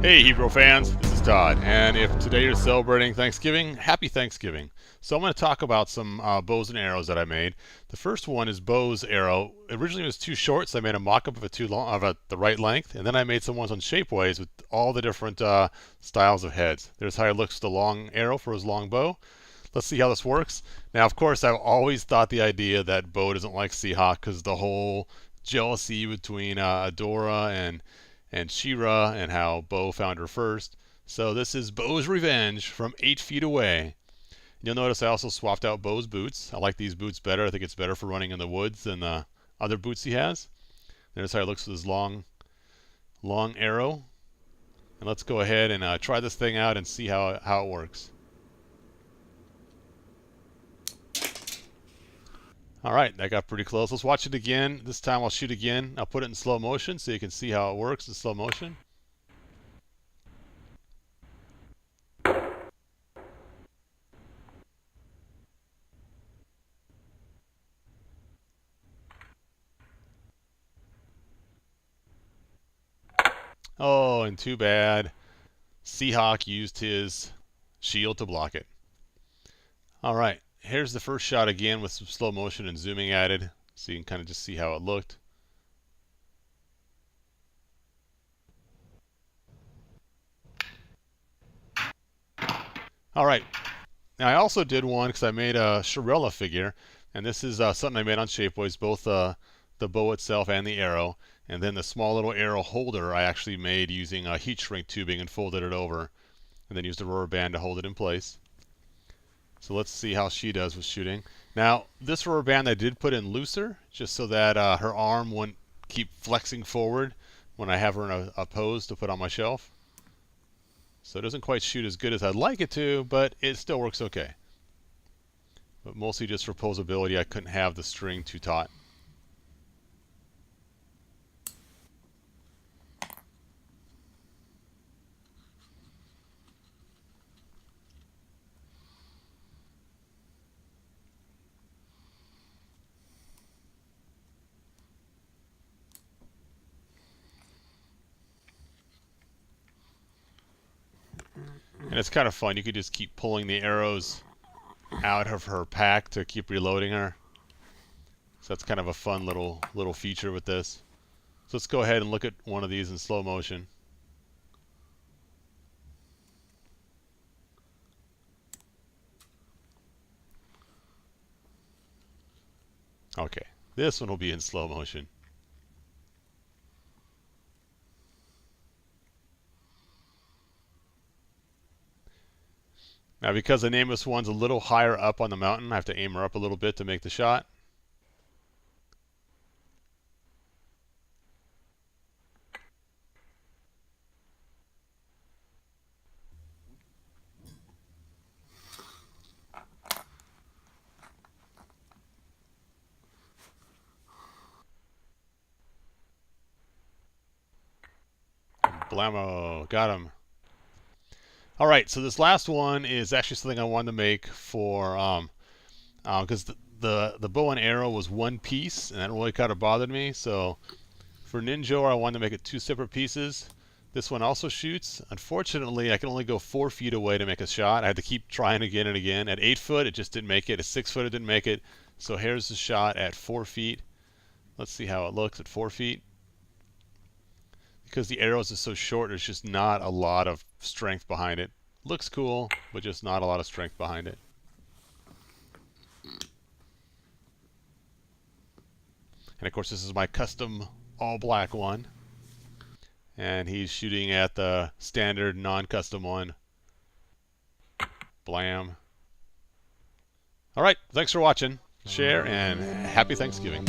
Hey Hebrew fans, this is Todd, and if today you're celebrating Thanksgiving, happy Thanksgiving. So I'm going to talk about some bows and arrows that I made. The first one is Bo's arrow. Originally it was too short, so I made a mock-up of it too long, of the right length, and then I made some ones on shapeways with all the different styles of heads. There's how it looks with the long arrow for his long bow. Let's see how this works. Now, of course, I've always thought the idea that Bo doesn't like Seahawk because the whole jealousy between Adora and She-Ra and how Bo found her first. So this is Bo's revenge from 8 feet away. You'll notice I also swapped out Bo's boots. I like these boots better. I think it's better for running in the woods than the other boots he has. There's how it looks with his long arrow. And let's go ahead and try this thing out and see how it works. All right, that got pretty close. Let's watch it again. This time I'll shoot again. I'll put it in slow motion so you can see how it works in slow motion. Oh, and too bad. Seahawk used his shield to block it. All right, here's the first shot again with some slow motion and zooming added so you can kind of just see how it looked. All right, now I also did one because I made a Sharella figure, and this is something I made on Shapeways, both the bow itself and the arrow. And then the small little arrow holder I actually made using heat shrink tubing and folded it over, and then used a rubber band to hold it in place. So let's see how she does with shooting. Now, this rubber band I did put in looser, just so that her arm wouldn't keep flexing forward when I have her in a pose to put on my shelf. So it doesn't quite shoot as good as I'd like it to, but it still works okay. But mostly just for posability, I couldn't have the string too taut. And it's kind of fun. You could just keep pulling the arrows out of her pack to keep reloading her. So that's kind of a fun little feature with this. So let's go ahead and look at one of these in slow motion. Okay, this one will be in slow motion. Now, because the name of this one's a little higher up on the mountain, I have to aim her up a little bit to make the shot. Blammo, got him. All right, so this last one is actually something I wanted to make for because the bow and arrow was one piece, and that really kind of bothered me. So for Ninja, I wanted to make it 2 separate pieces. This one also shoots. Unfortunately, I can only go 4 feet away to make a shot. I had to keep trying again and again. At 8 foot, it just didn't make it. At 6 foot, it didn't make it. So here's the shot at 4 feet. Let's see how it looks at 4 feet. Because the arrows are so short, there's just not a lot of strength behind it. Looks cool, but just not a lot of strength behind it. And of course, this is my custom all black one. And he's shooting at the standard non-custom one. Blam. All right, thanks for watching. Share, and happy Thanksgiving.